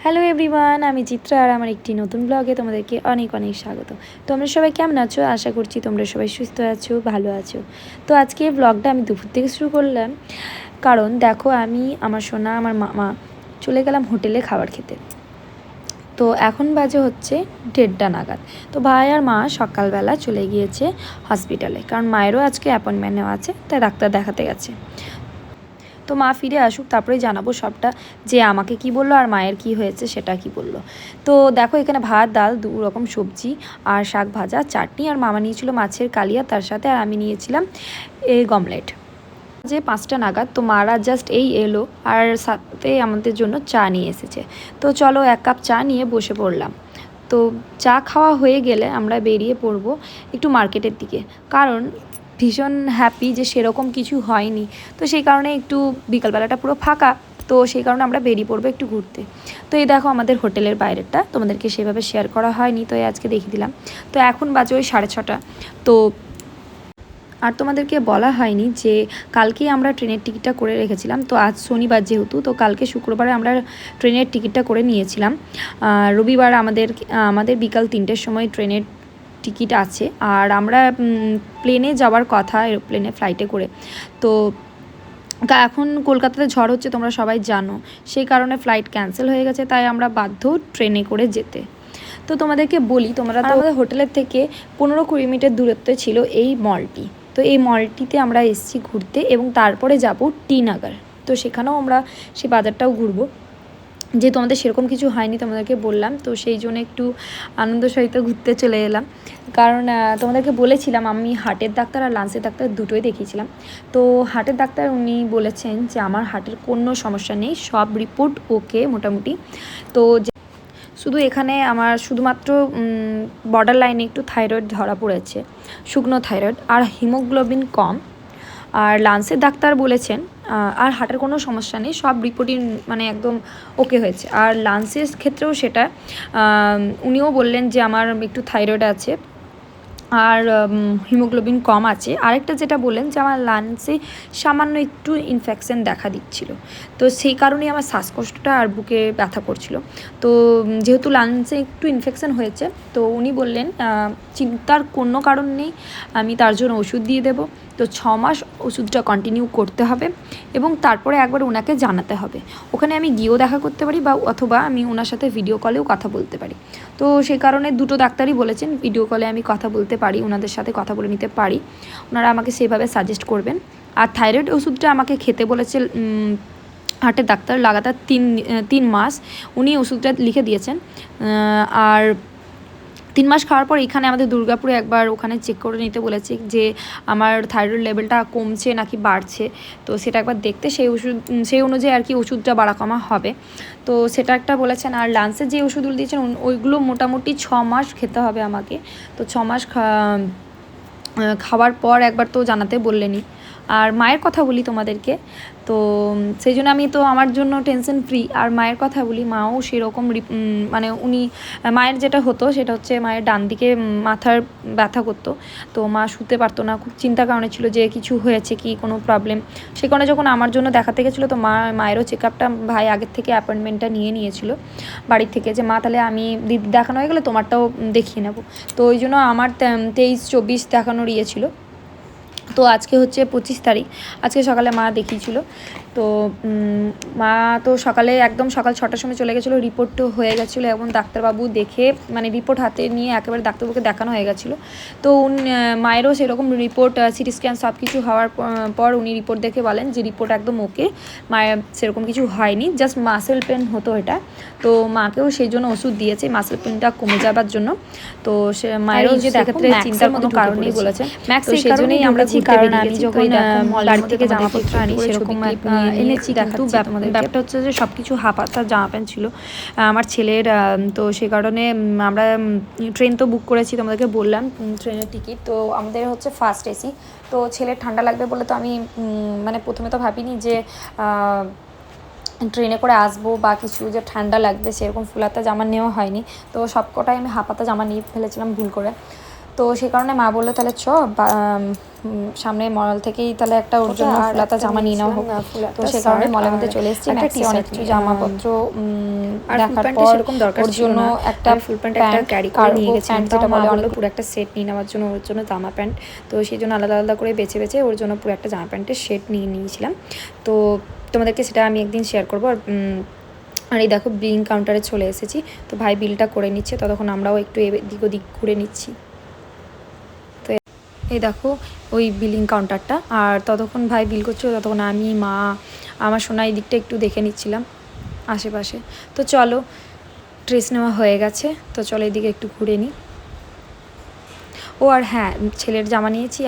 Hello everyone, আমি চিত্রা আর আমার একটি নতুন ব্লগে তোমাদেরকে অনেক অনেক স্বাগত। তোমরা সবাই কেমন আছো? আশা করছি তোমরা সবাই সুস্থ আছো, ভালো আছো। তো আজকে ব্লগটা আমি দুপুর থেকে শুরু করলাম, কারণ দেখো আমি আমার সোনা আমার মামা চলে গেলাম হোটেলে খাবার খেতে। তো এখন বাজে হচ্ছে 1:30 নাগাদ। তো ভাই আর মা সকালবেলা চলে গিয়েছে হসপিটালে, কারণ মায়েরও আজকে অ্যাপয়েন্টমেন্ট নেওয়া আছে, তাই ডাক্তার দেখাতে গেছে। তো মা ফিরে আসুক, তারপরেই জানাবো সবটা, যে আমাকে কি বললো আর মায়ের কি হয়েছে সেটা কি বললো। তো দেখো এখানে ভাত, ডাল, 2 রকম সবজি আর শাক ভাজা, চাটনি, আর মামা নিয়েছিল মাছের কালিয়া তার সাথে, আর আমি নিয়েছিলাম এগ অমলেট। যে 5টা নাগাদ। তো মারা জাস্ট এই এলো, আর সাথে আমাদের জন্য চা নিয়ে এসেছে। তো চলো 1 কাপ চা নিয়ে বসে পড়লাম। তো চা খাওয়া হয়ে গেলে আমরা বেরিয়ে পড়বো একটু মার্কেটের দিকে, কারণ ভীষণ হ্যাপি যে সেরকম কিছু হয়নি। তো সেই কারণে একটু বিকালবেলাটা পুরো ফাঁকা, তো সেই কারণে আমরা বেরিয়ে পড়বো একটু ঘুরতে। তো এই দেখো আমাদের হোটেলের বাইরেটা তোমাদেরকে সেভাবে শেয়ার করা হয়নি, তো আজকে দেখিয়ে দিলাম। তো এখন বাজে ওই 6:30। তো আর তোমাদেরকে বলা হয়নি যে কালকেই আমরা ট্রেনের টিকিটটা করে রেখেছিলাম। তো আজ শনিবার যেহেতু, তো কালকে শুক্রবারে আমরা ট্রেনের টিকিটটা করে নিয়েছিলাম। রবিবার আমাদের বিকাল 3টের সময় ট্রেনের টিকিট আছে, আর আমরা প্লেনে যাওয়ার কথা, এরোপ্লেনে ফ্লাইটে করে। তো এখন কলকাতাতে ঝড় হচ্ছে তোমরা সবাই জানো, সেই কারণে ফ্লাইট ক্যান্সেল হয়ে গেছে, তাই আমরা বাধ্য ট্রেনে করে যেতে। তো তোমাদেরকে বলি, তোমরা তো আমাদের হোটেলের থেকে 15-20 মিনিটের দূরত্বে ছিল এই মলটি। তো এই মলটিতে আমরা এসেছি ঘুরতে, এবং তারপরে যাব টি নগর। তো সেখানেও আমরা সেই বাজারটাও ঘুরবো। যেহেতু আমাদের সেরকম কিছু হয়নি, তোমাদেরকে বললাম, তো সেই জন্য একটু আনন্দ সহিত ঘুরতে চলে এলাম। কারণ তোমাদেরকে বলেছিলাম আমি হার্টের ডাক্তার আর লাংসের ডাক্তার দুটোই দেখিয়েছিলাম। তো হার্টের ডাক্তার উনি বলেছেন যে আমার হার্টের কোনো সমস্যা নেই, সব রিপোর্ট ওকে মোটামুটি। তো শুধু এখানে আমার শুধুমাত্র বর্ডার লাইনে একটু থাইরয়েড ধরা পড়েছে, শুকনো থাইরয়েড, আর হিমোগ্লোবিন কম। আর লাংসের ডাক্তার বলেছেন আর হার্টের কোনো সমস্যা নেই, সব রিপোর্টই মানে একদম ওকে হয়েছে। আর লাংসের ক্ষেত্রেও সেটা উনিও বললেন যে আমার একটু থাইরয়েড আছে আর হিমোগ্লোবিন কম আছে। আরেকটা যেটা বললেন যে আমার লাংসে সামান্য একটু ইনফেকশন দেখা দিচ্ছিল, তো সেই কারণেই আমার শ্বাসকষ্টটা আর বুকে ব্যথা করছিল। তো যেহেতু লাংসে একটু ইনফেকশন হয়েছে, তো উনি বললেন চিন্তার কোনো কারণ নেই, আমি তার জন্য ওষুধ দিয়ে দেবো। তো 6 মাস ওষুধটা কন্টিনিউ করতে হবে, এবং তারপরে একবার ওনাকে জানাতে হবে। ওখানে আমি গিয়েও দেখা করতে পারি, বা অথবা আমি ওনার সাথে ভিডিও কলেও কথা বলতে পারি। তো সেই কারণে দুটো ডাক্তারই বলেছেন ভিডিও কলে আমি কথা বলতে পারি, ওনাদের সাথে কথা বলে নিতে পারি, ওনারা আমাকে সেভাবে সাজেস্ট করবেন। আর থাইরয়েড ওষুধটা আমাকে খেতে বলেছে হার্টের ডাক্তার, লাগাতার 3 মাস উনি ওষুধটা লিখে দিয়েছেন। আর 3 মাস খাওয়ার পর এখানে আমাদের দুর্গাপুরে একবার ওখানে চেক করে নিতে বলেছে যে আমার থাইরয়েড লেভেলটা কমছে নাকি বাড়ছে। তো সেটা একবার দেখতে, সেই অনুযায়ী আর কি ওষুধটা বাড়া কমা হবে। তো সেটা একটা বলেছেন। আর লাংসের যে ওষুধগুলো দিয়েছেন ওইগুলো মোটামুটি 6 মাস খেতে হবে আমাকে। তো 6 মাস খাওয়ার পর একবার তো জানাতে বললেনই। আর মায়ের কথা বলি তোমাদেরকে, তো সেই জন্য আমি তো আমার জন্য টেনশন ফ্রি। আর মায়ের কথা বলি, মাও সেরকম মানে মায়ের যেটা হতো সেটা হচ্ছে মায়ের ডান দিকে মাথার ব্যথা করতো। তো মা শুতে পারতো না, খুব চিন্তার কারণে ছিল যে কিছু হয়েছে কি, কোনো প্রবলেম। সে কারণে যখন আমার জন্য দেখাতে গেছিলো, তো মায়েরও চেক আপটা ভাই আগের থেকে অ্যাপয়েন্টমেন্টটা নিয়েছিল বাড়ির থেকে, যে মা তাহলে আমি দিদি দেখানো হয়ে গেলে তোমারটাও দেখিয়ে নেবো। তো ওই জন্য আমার 23-24 দেখানোর ইয়ে ছিল। তো আজকে হচ্ছে 25 তারিখ, আজকে সকালে মা দেখিয়েছিল। তো মা তো একদম সকাল 6টার সময় চলে গেছিলো, রিপোর্টও হয়ে গেছিলো, এবং ডাক্তারবাবু দেখে মানে রিপোর্ট হাতে নিয়ে একেবারে ডাক্তারবাবুকে দেখানো হয়ে গেছিলো। তো মায়েরও সেরকম রিপোর্ট, সিটি স্ক্যান সব কিছু হওয়ার পর উনি রিপোর্ট দেখে বলেন যে রিপোর্ট একদম ওকে, মায়ের সেরকম কিছু হয়নি, জাস্ট মাসেল পেন হতো এটা। তো মাকেও সেই জন্য ওষুধ দিয়েছে মাসেল পেনটা কমে যাবার জন্য। তো সে মায়েরও যে সেক্ষেত্রে চিন্তার কোনো কারণ নেই বলেছে, সেই কারণেই আমরা কারণ আমি যখন বাড়ি থেকে জামাপত্র আনি সেরকম এনেছি, কিন্তু ব্যাপারটা হচ্ছে যে সব কিছু হাফাতা জামা প্যান্ট ছিল আমার ছেলের। তো সেই কারণে আমরা ট্রেন তো বুক করেছি, তোমাদেরকে বললাম ট্রেনের টিকিট। তো আমাদের হচ্ছে ফার্স্ট এসি। তো ছেলের ঠান্ডা লাগবে বলে তো আমি মানে প্রথমে তো ভাবিনি যে ট্রেনে করে আসবো বা কিছু, যে ঠান্ডা লাগবে সেরকম ফুল হাতা জামা নেওয়া হয়নি। তো সবকটাই আমি হাফ হাতা জামা নিয়ে ফেলেছিলাম ভুল করে। তো সেই কারণে মা বললো তাহলে সামনে মল থেকেই তাহলে একটা ওর জন্য ফুলাতা জামা নিয়ে নেওয়া হোক। তো সেই কারণে মলের মধ্যে চলে এসেছি, ম্যাক্সি অনেক কিছু জামাপত্র দেখার পর সেরকম দরকার ওর জন্য একটা ফুল প্যান্ট একটা ক্যারি করে নিয়ে গেছিলাম, যেটা বলে অনেক পুরো একটা সেট নিয়ে নেওয়ার জন্য ওর জন্য জামা প্যান্ট। তো সেই জন্য আলাদা আলাদা করে বেছে বেছে ওর জন্য পুরো একটা জামা প্যান্টের সেট নিয়ে নিয়েছিলাম। তো তোমাদেরকে সেটা আমি একদিন শেয়ার করবো। আর এই দেখো বিলিং কাউন্টারে চলে এসেছি, তো ভাই বিলটা করে নিচ্ছে, ততক্ষণ আমরাও একটু এদিক ওদিক ঘুরে নিচ্ছি। তো এই দেখো ওই বিলিং কাউন্টারটা, আর ততক্ষণ ভাই বিল করছিল, ততক্ষণ আমি মা আমার সোনা এই দিকটা একটু দেখে নিচ্ছিলাম আশেপাশে। তো চলো, ড্রেস নেওয়া হয়ে গেছে, তো চলো এদিকে একটু ঘুরে নিই। ও আর হ্যাঁ, ছেলের জামা নিয়েছি।